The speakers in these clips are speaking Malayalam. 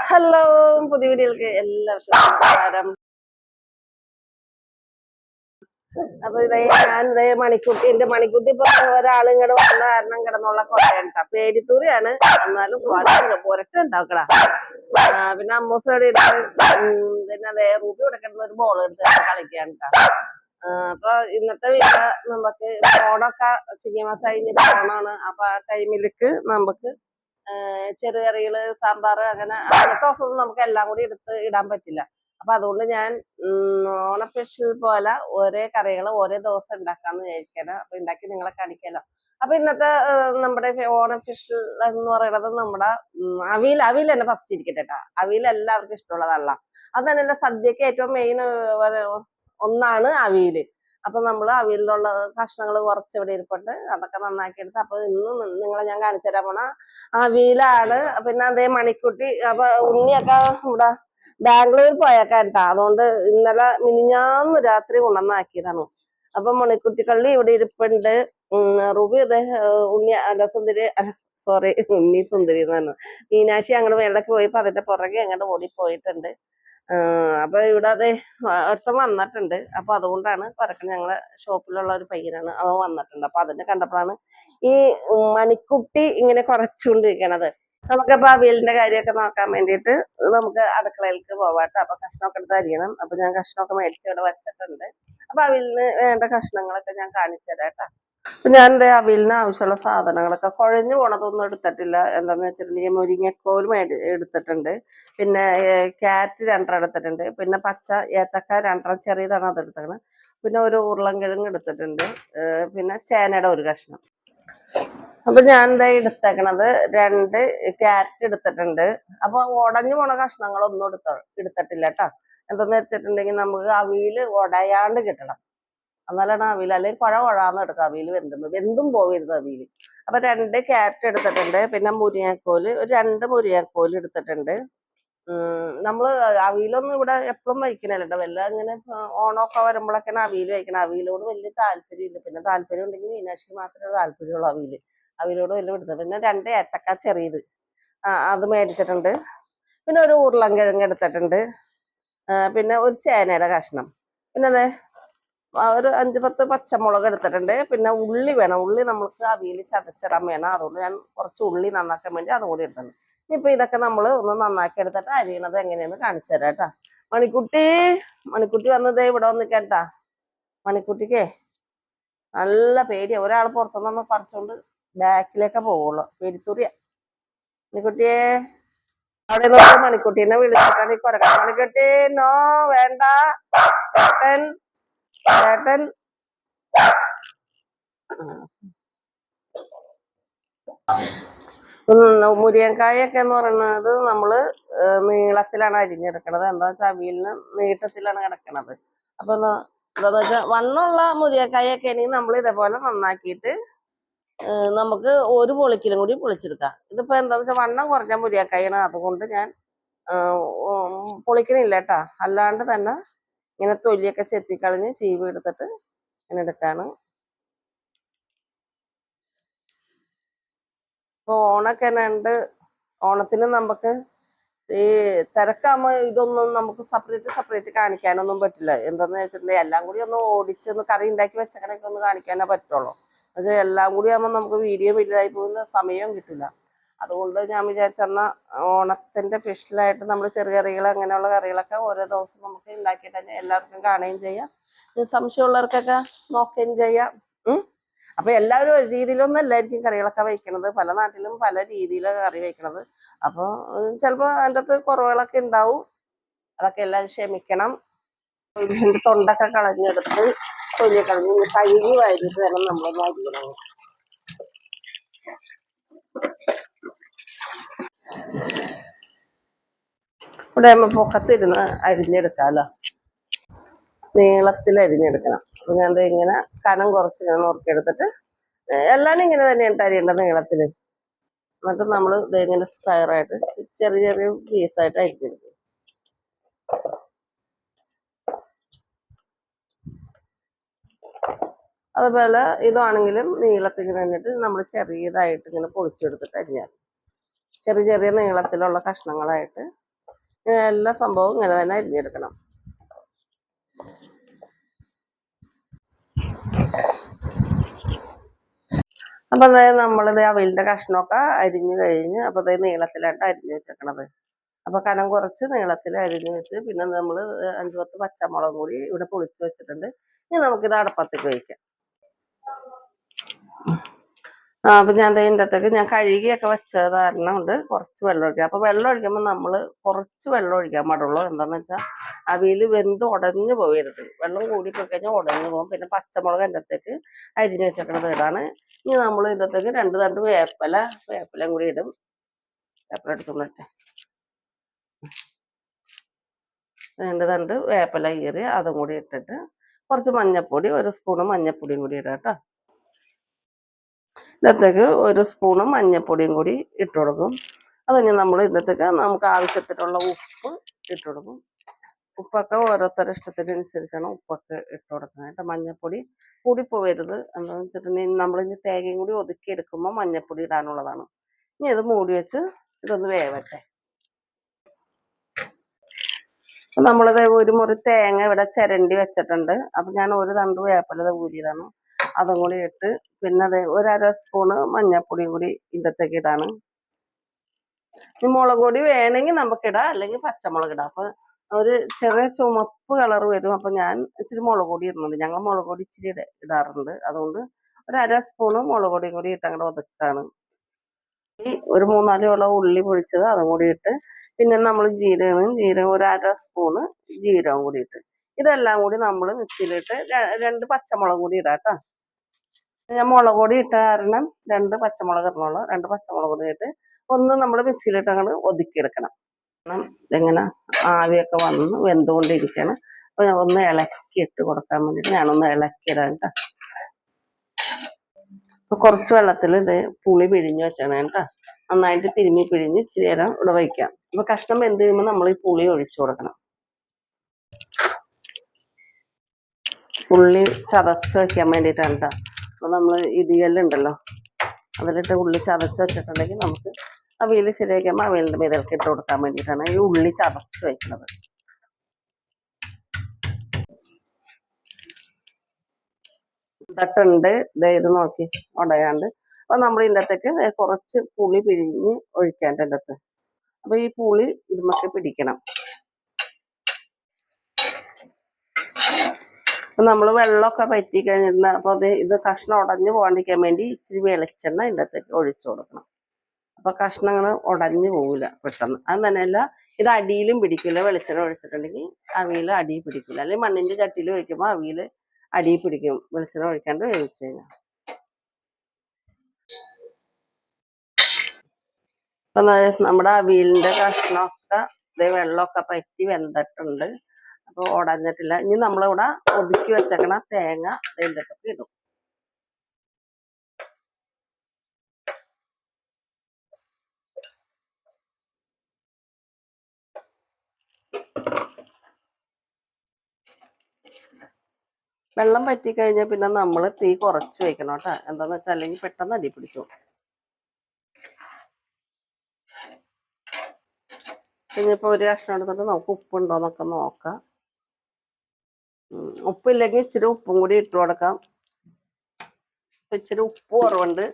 ഹലോ, പുതിയ വീഡിയോയിലേക്ക് എല്ലാവർക്കും നമസ്കാരം. അപ്പൊ ഞാൻ എന്റെ മണിക്കുട്ടി ഇപ്പൊ ഒരാൾ ഇങ്ങോട്ട് വന്ന കാരണം കിടന്നുള്ള കൊറേണ്ട പേടിത്തൂറിയാണ്. എന്നാലും പുരട്ട് ഉണ്ടാക്കടാ. പിന്നെ അമ്മൂസോടെ പിന്നെ അതേ റൂബി ഇവിടെ കിടന്ന ഒരു ബോൾ എടുത്തിട്ട് കളിക്കാൻ. അപ്പൊ ഇന്നത്തെ വീഡിയോ നമുക്ക് ഫോണൊക്കെ ചിങ്ങമാസം ഫോണാണ്. അപ്പൊ ആ ടൈമിലേക്ക് നമുക്ക് ചെറുകറികള്, സാമ്പാർ, അങ്ങനത്തെ ദിവസം നമുക്ക് എല്ലാം കൂടി എടുത്ത് ഇടാൻ പറ്റില്ല. അപ്പൊ അതുകൊണ്ട് ഞാൻ ഓണ സ്പെഷ്യൽ പോലെ ഓരോ കറികൾ ഓരോ ദിവസം ഉണ്ടാക്കാന്ന് വിചാരിക്കണം. അപ്പൊ ഉണ്ടാക്കി നിങ്ങളെ കാണിക്കാലോ. അപ്പൊ ഇന്നത്തെ നമ്മുടെ ഓണ സ്പെഷ്യൽ എന്ന് പറയുന്നത് നമ്മുടെ അവിയൽ തന്നെ ഫസ്റ്റ് ഇരിക്കട്ടെ കേട്ടോ. അവിയൽ എല്ലാവർക്കും ഇഷ്ടമുള്ളതല്ല. അത് തന്നെയല്ല, സദ്യക്ക് ഏറ്റവും മെയിൻ ഒന്നാണ് അവിയല്. അപ്പൊ നമ്മള് അവിയലിലുള്ള കഷ്ണങ്ങൾ കുറച്ച് ഇവിടെ ഇരിപ്പുണ്ട്. അതൊക്കെ നന്നാക്കി എടുത്ത് അപ്പൊ ഇന്ന് നിങ്ങളെ ഞാൻ കാണിച്ചു തരാൻ പോണ അവിയലാണ്. പിന്നെ അതേ മണിക്കുട്ടി അപ്പൊ ഉണ്ണിയൊക്കെ ഇവിടെ ബാംഗ്ലൂർ പോയേക്കാട്ടാ. അതുകൊണ്ട് ഇന്നലെ മിനിഞ്ഞാന്ന് രാത്രി കൊണ്ടുവന്നാക്കിയതാണ്. അപ്പൊ മണിക്കുട്ടിക്കള്ളി ഇവിടെ ഇരിപ്പുണ്ട്. റുബി അതെ ഉണ്ണി അല്ല സുന്ദരി സോറി ഉണ്ണി സുന്ദരി എന്ന് പറഞ്ഞു. മീനാക്ഷി അങ്ങോട്ട് മേളിലേക്ക് പോയപ്പോ അതിന്റെ പുറകെ അങ്ങോട്ട് ഓടിപ്പോയിട്ടുണ്ട്. അപ്പൊ ഇവിടെ അതെ ഒരുത്തൻ വന്നിട്ടുണ്ട്. അപ്പൊ അതുകൊണ്ടാണ് പറക്കാൻ ഞങ്ങളെ ഷോപ്പിലുള്ള ഒരു പയ്യനാണ്, അവൻ വന്നിട്ടുണ്ട്. അപ്പൊ അതിനെ കണ്ടപ്പോഴാണ് ഈ മണിക്കുട്ടി ഇങ്ങനെ കുറച്ചുകൊണ്ടിരിക്കണത്. നമുക്കിപ്പോ അവിയലിന്റെ കാര്യമൊക്കെ നോക്കാൻ വേണ്ടിയിട്ട് നമുക്ക് അടുക്കളയിലേക്ക് പോവാട്ടോ. അപ്പൊ കഷ്ണമൊക്കെ എടുത്ത് അരിയണം. അപ്പൊ ഞാൻ കഷ്ണമൊക്കെ മേടിച്ച് ഇവിടെ വെച്ചിട്ടുണ്ട്. അപ്പൊ അവിയലിന് വേണ്ട കഷ്ണങ്ങളൊക്കെ ഞാൻ കാണിച്ചു തരാം കേട്ടോ. അപ്പൊ ഞാൻ എന്താ അവിയലിന് ആവശ്യമുള്ള സാധനങ്ങളൊക്കെ കുഴഞ്ഞു പോണതൊന്നും എടുത്തിട്ടില്ല. എന്താന്ന് വെച്ചിട്ടുണ്ടെങ്കിൽ മുരിങ്ങക്കോൽ എടുത്തിട്ടുണ്ട്. പിന്നെ ക്യാരറ്റ് 2 എടുത്തിട്ടുണ്ട്. പിന്നെ പച്ച ഏത്തക്ക 2 ചെറിയതാണ്, അത് എടുത്തേക്കണം. പിന്നെ ഒരു ഉരുളൻകിഴങ്ങ് എടുത്തിട്ടുണ്ട്. പിന്നെ ചേനയുടെ ഒരു കഷ്ണം. അപ്പൊ ഞാൻ എന്താ എടുത്തേക്കണത് 2 ക്യാരറ്റ് എടുത്തിട്ടുണ്ട്. അപ്പൊ ഉടഞ്ഞു പോണ കഷ്ണങ്ങളൊന്നും എടുത്തിട്ടില്ല കേട്ടോ. എന്താന്ന് വെച്ചിട്ടുണ്ടെങ്കിൽ നമുക്ക് അവിയല് ഉടയാണ്ട് കിട്ടണം, എന്നാലാണ് അവിയൽ. അല്ലെങ്കിൽ കുഴന്ന് എടുക്കാം. അവിയൽ വെന്തും പോവരുത് അവിയൽ. അപ്പൊ 2 ക്യാരറ്റ് എടുത്തിട്ടുണ്ട്. പിന്നെ മുരിങ്ങക്കോല് ഒരു 2 മുരിങ്ങക്കോല് എടുത്തിട്ടുണ്ട്. നമ്മള് അവിയലൊന്നും ഇവിടെ എപ്പോഴും വയ്ക്കണല്ലോ കേട്ടോ. വല്ല ഇങ്ങനെ ഓണമൊക്കെ വരുമ്പോഴൊക്കെയാണ് അവിയൽ വയ്ക്കണം. അവിയലോട് വലിയ താല്പര്യമില്ല. പിന്നെ താല്പര്യം ഉണ്ടെങ്കിൽ മീനാക്ഷി മാത്രമേ താല്പര്യമുള്ളൂ അവിയലോട് വലിയ എടുത്തത്. പിന്നെ 2 ഏത്തക്ക ചെറിയത് അത് മേടിച്ചിട്ടുണ്ട്. പിന്നെ ഒരു ഉരുളൻകിഴങ്ങ് എടുത്തിട്ടുണ്ട്. പിന്നെ ഒരു ചേനയുടെ കഷ്ണം. പിന്നെ അതെ ഒരു 5-10 പച്ചമുളക് എടുത്തിട്ടുണ്ട്. പിന്നെ ഉള്ളി വേണം. ഉള്ളി നമുക്ക് അവിയൽ ചതച്ചിടാൻ വേണം. അതുകൊണ്ട് ഞാൻ കുറച്ച് ഉള്ളി നന്നാക്കാൻ വേണ്ടി അതും കൂടി എടുത്തിട്ടുണ്ട്. ഇനിയിപ്പോൾ ഇതൊക്കെ നമ്മൾ ഒന്ന് നന്നാക്കി എടുത്തിട്ട് അരിയണത് എങ്ങനെയാന്ന് കാണിച്ചു തരാം കേട്ടോ. മണിക്കുട്ടി വന്നത് ഇവിടെ വന്ന് കേട്ടാ. മണിക്കുട്ടിക്കേ നല്ല പേടിയാ. ഒരാൾ പുറത്തുനിന്ന് പറിച്ചോണ്ട് ബാക്കിലേക്കെ പോവുള്ളൂ. പേടിത്തൂറിയ മണിക്കുട്ടിയെ അവിടെ നോക്കി മണിക്കുട്ടീനെ വിളിച്ചിട്ടാണ് ഈ കൊരക്കാൻ. മണിക്കുട്ടി നോ വേണ്ട, ചേട്ടൻ മുരിങ്ങക്കായൊക്കെ എന്ന് പറയുന്നത് നമ്മള് നീളത്തിലാണ് അരിഞ്ഞെടുക്കണത്. എന്താ വെച്ചാൽ അവിയലിന് നീട്ടത്തിലാണ് കിടക്കണത്. അപ്പൊ എന്താന്ന് വെച്ചാൽ വണ്ണമുള്ള മുരിങ്ങക്കായൊക്കെ ആണെങ്കിൽ നമ്മൾ ഇതേപോലെ നന്നാക്കിയിട്ട് നമുക്ക് ഒരു പൊളിക്കലും കൂടി പൊളിച്ചെടുക്കാം. ഇതിപ്പോ എന്താന്ന് വെച്ചാൽ വണ്ണം കുറഞ്ഞ മുരിങ്ങക്കായാണ്. അതുകൊണ്ട് ഞാൻ പൊളിക്കണില്ല കേട്ടാ. അല്ലാണ്ട് തന്നെ ഇങ്ങനെ തൊലിയൊക്കെ ചെത്തിക്കളഞ്ഞ് ചീവി എടുത്തിട്ട് ഇങ്ങനെ എടുക്കാണ്. ഇപ്പൊ ഓണൊക്കെ ഉണ്ട്. ഓണത്തിന് നമുക്ക് ഈ തിരക്കാകുമ്പോ ഇതൊന്നും നമുക്ക് സെപ്പറേറ്റ് കാണിക്കാനൊന്നും പറ്റില്ല. എന്താന്ന് വെച്ചിട്ടുണ്ടെങ്കിൽ എല്ലാം കൂടി ഒന്ന് ഓടിച്ചൊന്ന് കറി ഉണ്ടാക്കി വെച്ചക്കണൊക്കെ ഒന്ന് കാണിക്കാനേ പറ്റുള്ളൂ. അത് എല്ലാം കൂടി ആകുമ്പോൾ നമുക്ക് വീഡിയോ വലുതായി പോകുന്ന സമയവും കിട്ടില്ല. അതുകൊണ്ട് ഞാൻ വിചാരിച്ചെന്ന ഓണത്തിന്റെ സ്പെഷ്യലായിട്ട് നമ്മൾ ചെറുകറികൾ അങ്ങനെയുള്ള കറികളൊക്കെ ഓരോ ദിവസം നമുക്ക് ഉണ്ടാക്കിയിട്ട് എല്ലാവർക്കും കാണുകയും ചെയ്യാം. സംശയമുള്ളവർക്കൊക്കെ നോക്കുകയും ചെയ്യാം. അപ്പൊ എല്ലാവരും ഒരു രീതിയിലൊന്നും അല്ലായിരിക്കും കറികളൊക്കെ വയ്ക്കണത്. പല നാട്ടിലും പല രീതിയിലാണ് കറി വയ്ക്കണത്. അപ്പൊ ചിലപ്പോ അതിൻ്റെ അകത്ത് കുറവുകളൊക്കെ ഉണ്ടാവും. അതൊക്കെ എല്ലാവരും ക്ഷമിക്കണം. തൊണ്ടൊക്കെ കളഞ്ഞെടുത്ത് തൊലി കളഞ്ഞ് കഴുകി വാരിയിട്ട് വേണം നമ്മൾ അരിയണം. ഇവിടെ പൊക്കത്തിരുന്ന് അരിഞ്ഞെടുക്കാമല്ലോ. നീളത്തിൽ അരിഞ്ഞെടുക്കണം. അപ്പൊ ഞാൻ ഇങ്ങനെ കനം കുറച്ച് ഇങ്ങനെ നുറുക്കിയെടുത്തിട്ട് എല്ലാവരും ഇങ്ങനെ തന്നെയാണ് അരിയേണ്ടത് നീളത്തില്. എന്നിട്ട് നമ്മൾ ഇങ്ങനെ സ്ക്വയറായിട്ട് ചെറിയ പീസായിട്ട് അരിഞ്ഞെടുക്കും. അതുപോലെ ഇതാണെങ്കിലും നീളത്തിൽ തന്നിട്ട് നമ്മൾ ചെറിയതായിട്ട് ഇങ്ങനെ പൊളിച്ചെടുത്തിട്ട് അരിഞ്ഞാൽ ചെറിയ നീളത്തിലുള്ള കഷ്ണങ്ങളായിട്ട് എല്ലാ സംഭവവും ഇങ്ങനെ തന്നെ അരിഞ്ഞെടുക്കണം. അപ്പൊ അതായത് നമ്മളിത് അവിലിന്റെ കഷ്ണമൊക്കെ അരിഞ്ഞു കഴിഞ്ഞ് അപ്പൊ അതായത് നീളത്തിലായിട്ട് അരിഞ്ഞു വെച്ചേക്കണത്. അപ്പൊ കനം കുറച്ച് നീളത്തിൽ അരിഞ്ഞു വെച്ച് പിന്നെ നമ്മൾ 5-10 പച്ചമുളക് കൂടി ഇവിടെ പൊളിച്ചു വെച്ചിട്ടുണ്ട്. ഇനി നമുക്കിത് അടപ്പത്തേക്ക് വയ്ക്കാം. അപ്പൊ ഞാൻ ഇതിൻ്റെ അകത്തേക്ക് ഞാൻ കഴുകിയൊക്കെ വെച്ചത് കാരണം കൊണ്ട് കുറച്ച് വെള്ളം ഒഴിക്കാം. അപ്പൊ വെള്ളം ഒഴിക്കുമ്പോൾ നമ്മൾ കുറച്ച് വെള്ളം ഒഴിക്കാൻ പാടുള്ളൂ. എന്താന്ന് വെച്ചാൽ അവിയൽ വെന്ത് ഉടഞ്ഞു പോകരുത്. വെള്ളം കൂടി പോയി കഴിഞ്ഞാൽ ഉടഞ്ഞു പോകും. പിന്നെ പച്ചമുളക് എൻ്റെ അകത്തേക്ക് അരിഞ്ഞു വെച്ചേക്കുന്നത് ഇടാണ്. ഇനി നമ്മൾ ഇതിൻ്റെ അകത്തേക്ക് 2 തണ്ട് വേപ്പിലയും കൂടി ഇടും. വേപ്പില എടുത്തുകൊണ്ടിട്ടെ 2 തണ്ട് വേപ്പില കീറി അതും കൂടി ഇട്ടിട്ട് കുറച്ച് മഞ്ഞപ്പൊടി 1 സ്പൂണ് മഞ്ഞപ്പൊടിയും കൂടി ഇടാം കേട്ടോ. ഇതിനകത്തേക്ക് 1 സ്പൂണ് മഞ്ഞപ്പൊടിയും കൂടി ഇട്ട് കൊടുക്കും. അത് കഴിഞ്ഞ് നമ്മൾ ഇതിനകത്തേക്ക് നമുക്ക് ആവശ്യത്തിനുള്ള ഉപ്പ് ഇട്ട് കൊടുക്കും. ഉപ്പൊക്കെ ഓരോരുത്തരുടെ ഇഷ്ടത്തിനനുസരിച്ചാണ് ഉപ്പൊക്കെ ഇട്ട് കൊടുക്കുന്നത്. മഞ്ഞപ്പൊടി കൂടിപ്പോവരുത്. എന്താണെന്ന് വെച്ചിട്ടുണ്ടെങ്കിൽ നമ്മളിനി തേങ്ങയും കൂടി ഒതുക്കി എടുക്കുമ്പോൾ മഞ്ഞപ്പൊടി ഇടാനുള്ളതാണ്. ഇനി ഇത് മൂടി വെച്ച് ഇതൊന്ന് വേവട്ടെ. നമ്മളിത് 1 മുറി തേങ്ങ ഇവിടെ ചിരണ്ടി വെച്ചിട്ടുണ്ട്. അപ്പം ഞാൻ 1 തണ്ട് വേപ്പില ഊരിയതാണ്. അതും കൂടി ഇട്ട് പിന്നെ അത് 1/2 സ്പൂണ് മഞ്ഞപ്പൊടിയും കൂടി ഇതിനകത്തേക്ക് ഇടാണ്. ഈ മുളക് പൊടി വേണമെങ്കിൽ നമുക്കിടാം, അല്ലെങ്കിൽ പച്ചമുളക് ഇടാം. അപ്പൊ ഒരു ചെറിയ ചുമപ്പ് കളർ വരും. അപ്പൊ ഞാൻ ഇച്ചിരി മുളക് പൊടി ഇടുന്നുണ്ട്. ഞങ്ങൾ മുളക് പൊടി ഇച്ചിരി ഇടാറുണ്ട്. അതുകൊണ്ട് 1/2 സ്പൂണ് മുളക് പൊടിയും കൂടി ഇട്ട് അങ്ങോട്ട് ഒതുക്കാണ്. ഈ ഒരു 3-4 ഉള്ളി പൊഴിച്ചത് അതും കൂടി ഇട്ട് പിന്നെ നമ്മൾ ജീരകം 1/2 സ്പൂണ് ജീരകം കൂടി ഇട്ട് ഇതെല്ലാം കൂടി നമ്മൾ മിക്സിയിലിട്ട് 2 പച്ചമുളക് കൂടി ഇടാം കേട്ടോ. ഞാൻ മുളക് പൊടി ഇട്ട കാരണം 2 പച്ചമുളക് ഇടണുള്ളൂ. 2 പച്ചമുളക് കൂടി ഇട്ട് ഒന്ന് നമ്മൾ മിക്സിയിലിട്ട് അങ്ങോട്ട് ഒതുക്കിയെടുക്കണം. ഇതെങ്ങനെ ആവിയൊക്കെ വന്ന് വെന്തുകൊണ്ടിരിക്കുകയാണ്. അപ്പൊ ഞാൻ ഒന്ന് ഇളക്കി ഇട്ട് കൊടുക്കാൻ വേണ്ടിയിട്ട് ഞാനൊന്ന് ഇളക്കിയിടാം കേട്ടോ. അപ്പൊ കുറച്ച് വെള്ളത്തിൽ ഇത് പുളി പിഴിഞ്ഞ് വെച്ചാണ് കേട്ടോ. നന്നായിട്ട് തിരുമ്മി പിഴിഞ്ഞ് ഇച്ചിരി നേരം ഇവിടെ വയ്ക്കാം. അപ്പൊ കഷ്ണം വെന്ത് കഴിയുമ്പോൾ നമ്മൾ ഈ പുളി ഒഴിച്ചു കൊടുക്കണം. ഉള്ളി ചതച്ച് വെക്കാൻ വേണ്ടിയിട്ടാണ് കേട്ടോ. അപ്പൊ നമ്മൾ ഇടികല്ലുണ്ടല്ലോ അതിലിട്ട് ഉള്ളി ചതച്ച് വെച്ചിട്ടുണ്ടെങ്കിൽ നമുക്ക് അവിയൽ ശരിയാക്കുമ്പോൾ അവിയലിൻ്റെ മീതൽക്ക് ഇട്ട് കൊടുക്കാൻ വേണ്ടിയിട്ടാണ് ഈ ഉള്ളി ചതച്ച് വെക്കുന്നത്. ഇതൊക്കെയുണ്ട് ഇത് നോക്കി ഉടയാണ്ട്. അപ്പൊ നമ്മൾ ഇതിൻ്റെ അകത്തേക്ക് കുറച്ച് പുളി പിഴിഞ്ഞ് ഒഴിക്കാണ്ട് എൻ്റെ അകത്ത്. അപ്പൊ ഈ പുളി ഇതുമൊക്കെ പിടിക്കണം. അപ്പൊ നമ്മൾ വെള്ളമൊക്കെ പറ്റി കഴിഞ്ഞിരുന്ന അപ്പൊ ഇത് കഷ്ണം ഉടഞ്ഞു പോകാണ്ടിരിക്കാൻ വേണ്ടി ഇച്ചിരി വെളിച്ചെണ്ണ ഇതിൻ്റെ അകത്തേക്ക് ഒഴിച്ചു കൊടുക്കണം. അപ്പൊ കഷ്ണങ്ങൾ ഉടഞ്ഞു പോകില്ല പെട്ടെന്ന്. അത് തന്നെയല്ല ഇത് അടിയിലും പിടിക്കില്ല. വെളിച്ചെണ്ണ ഒഴിച്ചിട്ടുണ്ടെങ്കിൽ അവിയൽ അടിയിൽ പിടിക്കില്ല. അല്ലെങ്കിൽ മണ്ണിന്റെ ചട്ടിയിൽ ഒഴിക്കുമ്പോൾ അവിയൽ അടിയിൽ പിടിക്കും വെളിച്ചെണ്ണ ഒഴിക്കാണ്ട് വേവിച്ചു കഴിഞ്ഞാൽ. അപ്പൊ നമ്മുടെ അവിയലിന്റെ കഷ്ണമൊക്കെ വെള്ളമൊക്കെ പറ്റി വെന്തിട്ടുണ്ട്. അപ്പൊ ഉടഞ്ഞിട്ടില്ല. ഇനി നമ്മളിവിടെ ഒതുക്കി വെച്ചേക്കണ തേങ്ങ ഇതിൻ്റെ ഒക്കെ ഇടും. വെള്ളം പറ്റി കഴിഞ്ഞാൽ പിന്നെ നമ്മൾ തീ കുറച്ച് വെക്കണം കേട്ടോ. എന്താന്ന് വെച്ചാൽ അല്ലെങ്കിൽ പെട്ടെന്ന് അടി പിടിച്ചു. ഇനിയിപ്പോൾ ഒരു കഷ്ണം എടുത്തിട്ട് നമുക്ക് ഉപ്പുണ്ടോന്നൊക്കെ നോക്കാം. ഉപ്പില്ലെങ്കിൽ ഇച്ചിരി ഉപ്പും കൂടി ഇട്ട് കൊടുക്കാം. ഇച്ചിരി ഉപ്പ് കുറവുണ്ട്.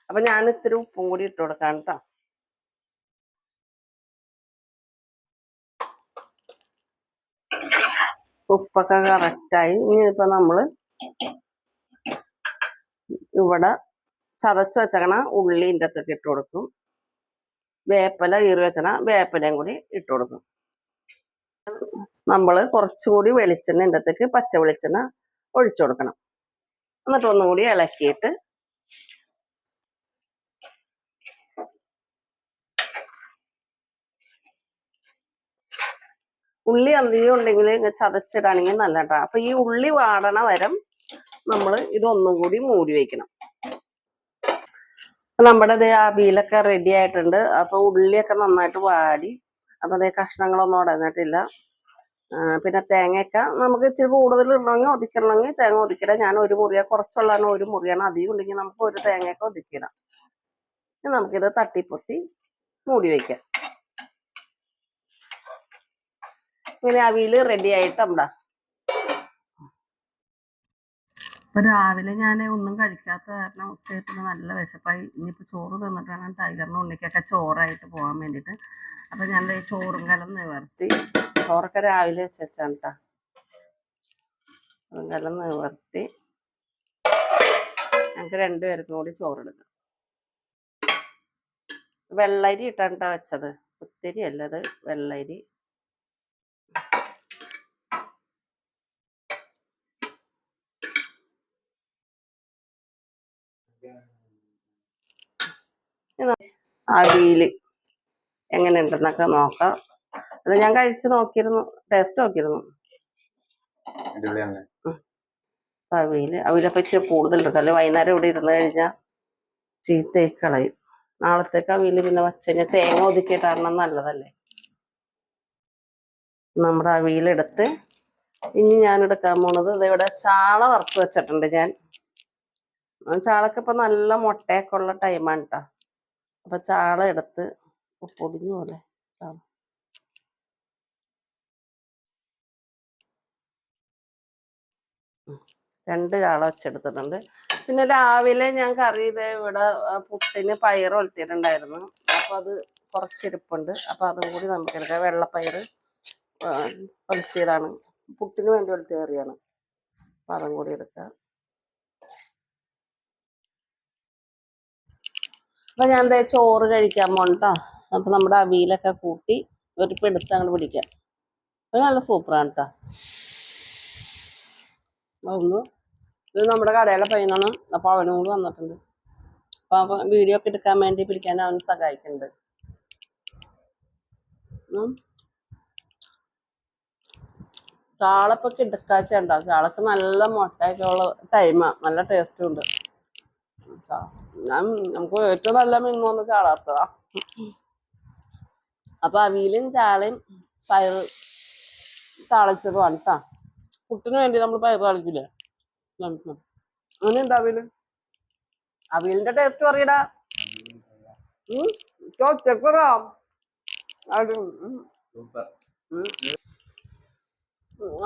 അപ്പൊ ഞാൻ ഇത്തിരി ഉപ്പും കൂടി ഇട്ട് കൊടുക്കാം കേട്ടോ. ഉപ്പൊക്കെ കറക്റ്റായി. ഇനിയിപ്പോ നമ്മള് ഇവിടെ ചതച്ച് വെച്ചക്കണ ഉള്ളിൻ്റെ അകത്തൊക്കെ ഇട്ട് കൊടുക്കും. വേപ്പില കീറി വെച്ചണ വേപ്പിലയും കൂടി ഇട്ട് കൊടുക്കും. നമ്മൾ കുറച്ചുകൂടി വെളിച്ചെണ്ണ ഇതിൻ്റെ അകത്തേക്ക് പച്ച വെളിച്ചെണ്ണ ഒഴിച്ചു കൊടുക്കണം. എന്നിട്ട് ഒന്നുകൂടി ഇളക്കിയിട്ട് ഉള്ളി അധികം ഉണ്ടെങ്കിൽ ചതച്ചിടാണെങ്കിൽ നല്ല കേട്ടോ. അപ്പൊ ഈ ഉള്ളി വാടണ വരം നമ്മൾ ഇതൊന്നും കൂടി മൂടി വെക്കണം. നമ്മുടെ അവിയലൊക്കെ റെഡി ആയിട്ടുണ്ട്. അപ്പൊ ഉള്ളിയൊക്കെ നന്നായിട്ട് വാടി. അപ്പൊ അതേ കഷ്ണങ്ങളൊന്നും ഉടഞ്ഞിട്ടില്ല. പിന്നെ തേങ്ങയൊക്കെ നമുക്ക് ഇച്ചിരി കൂടുതൽ ഇടണമെങ്കിൽ ഒതുക്കിടണമെങ്കിൽ തേങ്ങ ഒതുക്കിടാം. ഞാൻ 1 മുറിയാണ്, കുറച്ചുള്ളതാണ് 1 മുറിയാണ്. അധികം ഉണ്ടെങ്കിൽ നമുക്ക് 1 തേങ്ങയൊക്കെ ഒതുക്കിടാം. നമുക്കിത് തട്ടിപ്പൊത്തി മൂടി വയ്ക്കാം. പിന്നെ അവിയല് റെഡി ആയിട്ട് എന്താ. അപ്പൊ രാവിലെ ഞാൻ ഒന്നും കഴിക്കാത്ത കാരണം ഉച്ചയ്ക്ക് നല്ല വിശപ്പായി. ഇനിയിപ്പോൾ ചോറ് തിന്നിട്ട് വേണം ടൈഗറിനും ഉണ്ണിക്കൊക്കെ ചോറായിട്ട് പോകാൻ വേണ്ടിയിട്ട്. അപ്പൊ ഞാൻ ചോറും കലം നിവർത്തി. ചോറൊക്കെ രാവിലെ വെച്ചാണ് കേട്ടോ. ചോറും കലം നിവർത്തി ഞങ്ങൾക്ക് രണ്ടുപേർക്കും കൂടി ചോറെടുക്കാം. വെള്ളരി ഇട്ടാണ് വെച്ചത്, കുത്തിരി അല്ലത് വെള്ളരി. അവിയല് എങ്ങനെയുണ്ടെന്നൊക്കെ നോക്കാം. അത് ഞാൻ കഴിച്ച് നോക്കിയിരുന്നു, ടേസ്റ്റ് നോക്കിയിരുന്നു. അവിയലൊക്കെ ഇച്ചിരി കൂടുതൽ എടുക്കാം, അല്ലെങ്കിൽ വൈകുന്നേരം ഇവിടെ ഇരുന്ന് കഴിഞ്ഞാൽ ചീത്തയായി കളയും. നാളത്തേക്ക് അവിയല് പിന്നെ വച്ച് തേങ്ങ ഒതുക്കിയിട്ടാരണം നല്ലതല്ലേ. നമ്മുടെ അവിയലെടുത്ത് ഇനി ഞാൻ എടുക്കാൻ പോണത് ഇതിവിടെ ചാള വറുത്ത് വെച്ചിട്ടുണ്ട് ഞാൻ. ചാളക്ക് ഇപ്പൊ നല്ല മുട്ടയൊക്കെ ഉള്ള ടൈമാണ് കേട്ടോ. അപ്പൊ ചാള എടുത്ത് പൊടിഞ്ഞു പോലെ ചാള രണ്ട് ചാള വെച്ചെടുത്തിട്ടുണ്ട്. പിന്നെ രാവിലെ ഞാൻ കറി ഇവിടെ പുട്ടിന് പയർ ഒലത്തിയിട്ടുണ്ടായിരുന്നു. അപ്പൊ അത് കുറച്ചിരിപ്പുണ്ട്. അപ്പൊ അതും കൂടി നമുക്ക് എടുക്കാം. വെള്ളപ്പയർ ഒലത്തിയതാണ്, പുട്ടിന് വേണ്ടി ഒലത്തിയ കറിയാണ്. അപ്പൊ അതും കൂടി എടുക്കാം. അപ്പൊ ഞാൻ ചോറ് കഴിക്കാൻ പോണട്ടോ. അപ്പൊ നമ്മുടെ അവിയലൊക്കെ കൂട്ടി ഒരു പിടുത്ത് അങ്ങോട്ട് പിടിക്കാം. അത് നല്ല സൂപ്പറാണ് കേട്ടോ. ഒന്ന് ഇത് നമ്മുടെ കടയിലെ പയ്യനാണ്. അപ്പൊ അവനും കൂടി വന്നിട്ടുണ്ട്. അപ്പൊ വീഡിയോ ഒക്കെ എടുക്കാൻ വേണ്ടി പിടിക്കാൻ അവൻ സഹായിക്കുന്നുണ്ട്. ചാളപ്പൊക്കെ എടുക്കാച്ചുണ്ടോ. ചാളക്ക് നല്ല മുട്ടയൊക്കെ ഉള്ള ടൈമാ, നല്ല ടേസ്റ്റും ഉണ്ട്. നമുക്ക് ഏറ്റവും നല്ല മീൻ തോന്നുന്ന ചാളാത്തതാ. അപ്പൊ അവിയലും ചാളയും പയറ് താളിച്ചതുമാണ് കേട്ടോ. പുട്ടിന് വേണ്ടി നമ്മൾ പയറ് താളിക്കില്ലേ, അങ്ങനെ ഉണ്ട് അവിയല്. അവിയലിന്റെ ടേസ്റ്റ് പറയടാ. ചെക്കറാ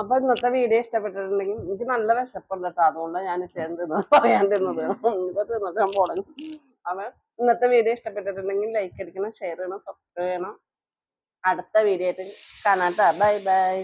അപ്പൊ ഇന്നത്തെ വീഡിയോ ഇഷ്ടപ്പെട്ടിട്ടുണ്ടെങ്കിൽ, എനിക്ക് നല്ല വിശപ്പുണ്ട് കേട്ടോ, അതുകൊണ്ടാണ് ഞാൻ പറയാണ്ടിരുന്നത്. ഇപ്പൊ തിന്നിട്ട് ഞാൻ പോണു. അപ്പൊ ഇന്നത്തെ വീഡിയോ ഇഷ്ടപ്പെട്ടിട്ടുണ്ടെങ്കിൽ ലൈക്ക് അടിക്കണം, ഷെയർ ചെയ്യണം, സബ്സ്ക്രൈബ് ചെയ്യണം. അടുത്ത വീഡിയോ ആയിട്ട് കാണാം. Bye bye.